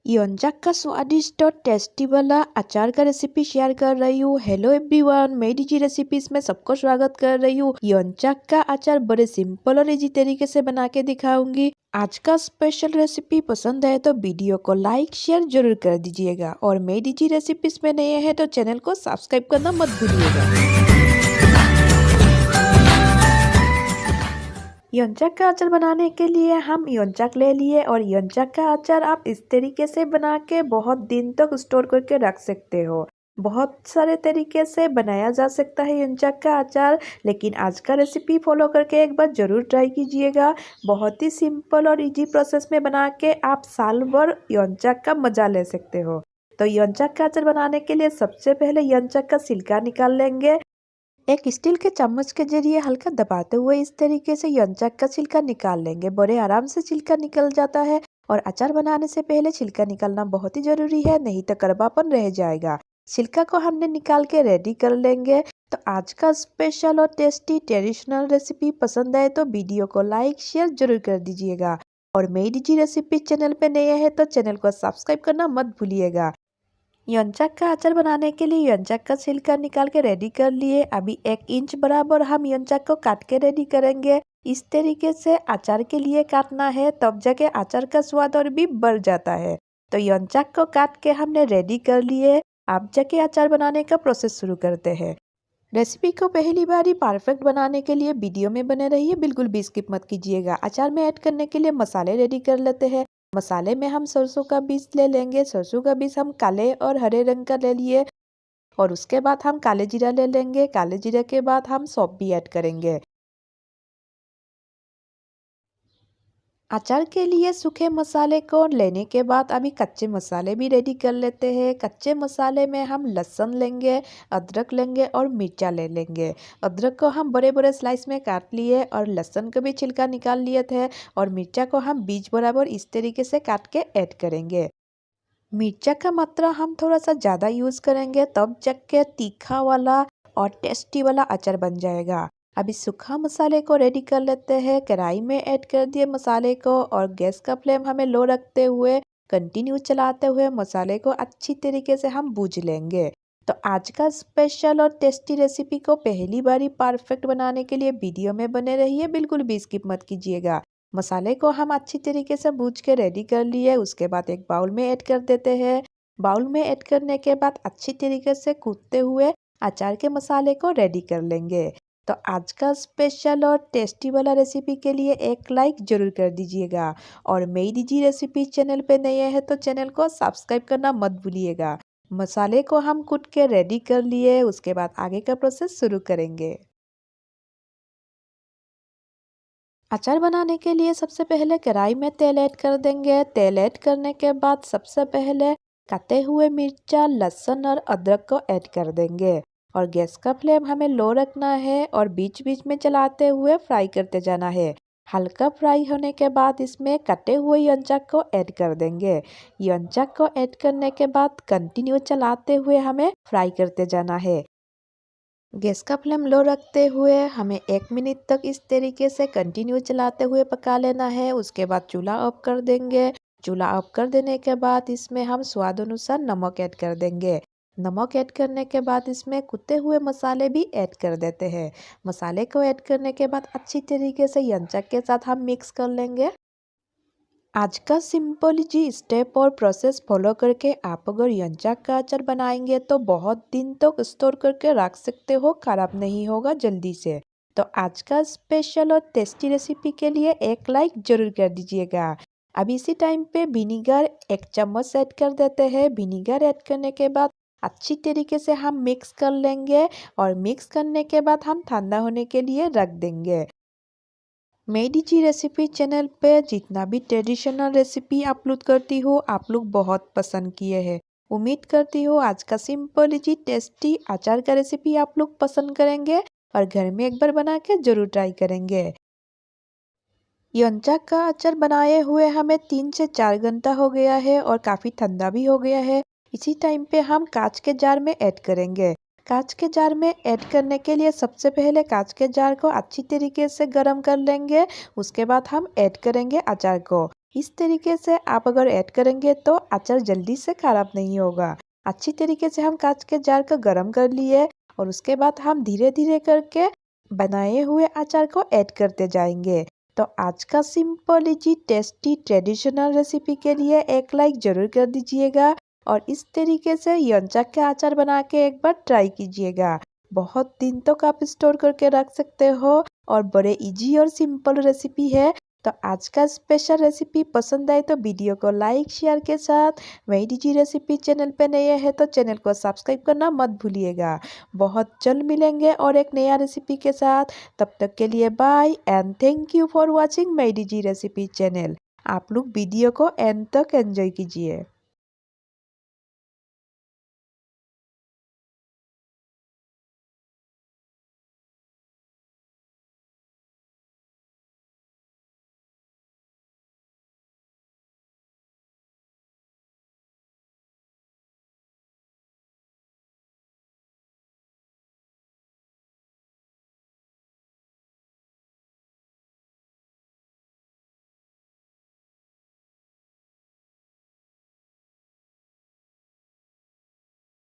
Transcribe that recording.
यंचक का स्वादिष्ट और टेस्टी वाला अचार का रेसिपी शेयर कर रही हूँ। हेलो एवरीवन, मैं डीजी रेसिपीज में सबको स्वागत कर रही हूँ। यंचक का अचार बड़े सिंपल और इजी तरीके से बना के दिखाऊंगी। आज का स्पेशल रेसिपी पसंद है तो वीडियो को लाइक शेयर जरूर कर दीजिएगा और मैं डीजी रेसिपीज में नए हैं तो चैनल को सब्सक्राइब करना मत भूलिएगा। यंचक का अचार बनाने के लिए हम यंचक ले लिए और यंचक का अचार आप इस तरीके से बना के बहुत दिन तक स्टोर करके रख सकते हो। बहुत सारे तरीके से बनाया जा सकता है यंचक का अचार, लेकिन आज का रेसिपी फॉलो करके एक बार ज़रूर ट्राई कीजिएगा। बहुत ही सिंपल और इजी प्रोसेस में बना के आप साल भर यंचक का मज़ा ले सकते हो। तो यंचक का अचार बनाने के लिए सबसे पहले यंचक का छिलका निकाल लेंगे। एक स्टील के चम्मच के जरिए हल्का दबाते हुए इस तरीके से यंचक का छिलका निकाल लेंगे। बड़े आराम से छिलका निकल जाता है और अचार बनाने से पहले छिलका निकालना बहुत ही जरूरी है, नहीं तो कड़वापन रह जाएगा। छिलका को हमने निकाल के रेडी कर लेंगे। तो आज का स्पेशल और टेस्टी ट्रेडिशनल रेसिपी पसंद आए तो वीडियो को लाइक शेयर जरूर कर दीजिएगा और मेरी डीजी रेसिपी चैनल पे नए हैं तो चैनल को सब्सक्राइब करना मत भूलिएगा। यंचक का अचार बनाने के लिए यंचक का छिलका निकाल के रेडी कर लिए। अभी 1 इंच बराबर हम यंचक को काट के रेडी करेंगे। इस तरीके से अचार के लिए काटना है, तब जाके अचार का स्वाद और भी बढ़ जाता है। तो यंचक को काट के हमने रेडी कर लिए। अब जाके अचार बनाने का प्रोसेस शुरू करते हैं। रेसिपी को पहली बार ही परफेक्ट बनाने के लिए वीडियो में बने रहिए, बिल्कुल भी स्किप मत कीजिएगा। अचार में ऐड करने के लिए मसाले रेडी कर लेते हैं। मसाले में हम सरसों का बीज ले लेंगे। सरसों का बीज हम काले और हरे रंग का ले लिए और उसके बाद हम काले जीरा ले लेंगे। काले जीरा के बाद हम सौंफ भी ऐड करेंगे। अचार के लिए सूखे मसाले को लेने के बाद अभी कच्चे मसाले भी रेडी कर लेते हैं। कच्चे मसाले में हम लहसुन लेंगे, अदरक लेंगे और मिर्चा ले लेंगे। अदरक को हम बड़े बड़े स्लाइस में काट लिए और लहसुन को भी छिलका निकाल लिए थे और मिर्चा को हम बीच बराबर इस तरीके से काट के ऐड करेंगे। मिर्चा का मात्रा हम थोड़ा सा ज़्यादा यूज़ करेंगे, तब जाके तीखा वाला और टेस्टी वाला अचार बन जाएगा। अभी सूखा मसाले को रेडी कर लेते हैं। कढ़ाई में ऐड कर दिए मसाले को और गैस का फ्लेम हमें लो रखते हुए कंटिन्यू चलाते हुए मसाले को अच्छी तरीके से हम भूज लेंगे। तो आज का स्पेशल और टेस्टी रेसिपी को पहली बार ही परफेक्ट बनाने के लिए वीडियो में बने रहिए, बिल्कुल भी स्किप मत कीजिएगा। मसाले को हम अच्छी तरीके से भूज के रेडी कर लिए। उसके बाद एक बाउल में ऐड कर देते हैं। बाउल में ऐड करने के बाद अच्छी तरीके से कूटते हुए अचार के मसाले को रेडी कर लेंगे। तो आज का स्पेशल और टेस्टी वाला रेसिपी के लिए एक लाइक जरूर कर दीजिएगा और मेरी डीजी रेसिपी चैनल पे नए हैं तो चैनल को सब्सक्राइब करना मत भूलिएगा। मसाले को हम कूट के रेडी कर लिए। उसके बाद आगे का प्रोसेस शुरू करेंगे। अचार बनाने के लिए सबसे पहले कढ़ाई में तेल ऐड कर देंगे। तेल ऐड करने के बाद सबसे पहले कटे हुए मिर्चा, लहसुन और अदरक को ऐड कर देंगे और गैस का फ्लेम हमें लो रखना है और बीच बीच में चलाते हुए फ्राई करते जाना है। हल्का फ्राई होने के बाद इसमें कटे हुए यंचक को ऐड कर देंगे। यंचक को ऐड करने के बाद कंटिन्यू चलाते हुए हमें फ्राई करते जाना है। गैस का फ्लेम लो रखते हुए हमें 1 मिनट तक इस तरीके से कंटिन्यू चलाते हुए पका लेना है। उसके बाद चूल्हा ऑफ कर देंगे। चूल्हा ऑफ कर देने के बाद इसमें हम स्वाद अनुसार नमक ऐड कर देंगे। नमक ऐड करने के बाद इसमें कुटे हुए मसाले भी ऐड कर देते हैं। मसाले को ऐड करने के बाद अच्छी तरीके से यंचक के साथ हम मिक्स कर लेंगे। आज का सिंपल जी स्टेप और प्रोसेस फॉलो करके आप अगर यंचक का अचार बनाएंगे तो बहुत दिन तक स्टोर करके रख सकते हो, खराब नहीं होगा जल्दी से। तो आज का स्पेशल और टेस्टी रेसिपी के लिए एक लाइक जरूर कर दीजिएगा। अब इसी टाइम पे विनीगर 1 चम्मच ऐड कर देते हैं। विनीगर ऐड करने के बाद अच्छी तरीके से हम मिक्स कर लेंगे और मिक्स करने के बाद हम ठंडा होने के लिए रख देंगे। मैं डीजी रेसिपी चैनल पे जितना भी ट्रेडिशनल रेसिपी अपलोड करती हूँ आप लोग बहुत पसंद किए हैं। उम्मीद करती हूँ आज का सिंपल इजी टेस्टी अचार का रेसिपी आप लोग पसंद करेंगे और घर में एक बार बना के जरूर ट्राई करेंगे। यंचक का अचार बनाए हुए हमें 3 से 4 घंटा हो गया है और काफ़ी ठंडा भी हो गया है। इसी टाइम पे हम कांच के जार में ऐड करेंगे। कांच के जार में ऐड करने के लिए सबसे पहले कांच के जार को अच्छी तरीके से गर्म कर लेंगे। उसके बाद हम ऐड करेंगे अचार को। इस तरीके से आप अगर ऐड करेंगे तो अचार जल्दी से ख़राब नहीं होगा। अच्छी तरीके से हम कांच के जार को गर्म कर लिए और उसके बाद हम धीरे धीरे करके बनाए हुए अचार को ऐड करते जाएंगे। तो आज का simple easy tasty traditional recipe के लिए एक लाइक ज़रूर कर दीजिएगा और इस तरीके से यंचक का अचार बना के एक बार ट्राई कीजिएगा। बहुत दिन तक आप स्टोर करके रख सकते हो और बड़े इजी और सिंपल रेसिपी है। तो आज का स्पेशल रेसिपी पसंद आए तो वीडियो को लाइक शेयर के साथ मेरी जी रेसिपी चैनल पे नए हैं तो चैनल को सब्सक्राइब करना मत भूलिएगा। बहुत जल्द मिलेंगे और एक नया रेसिपी के साथ। तब तक के लिए bye and thank you for watching मेरी जी रेसिपी चैनल। आप लोग वीडियो को एंड तक एंजॉय कीजिए।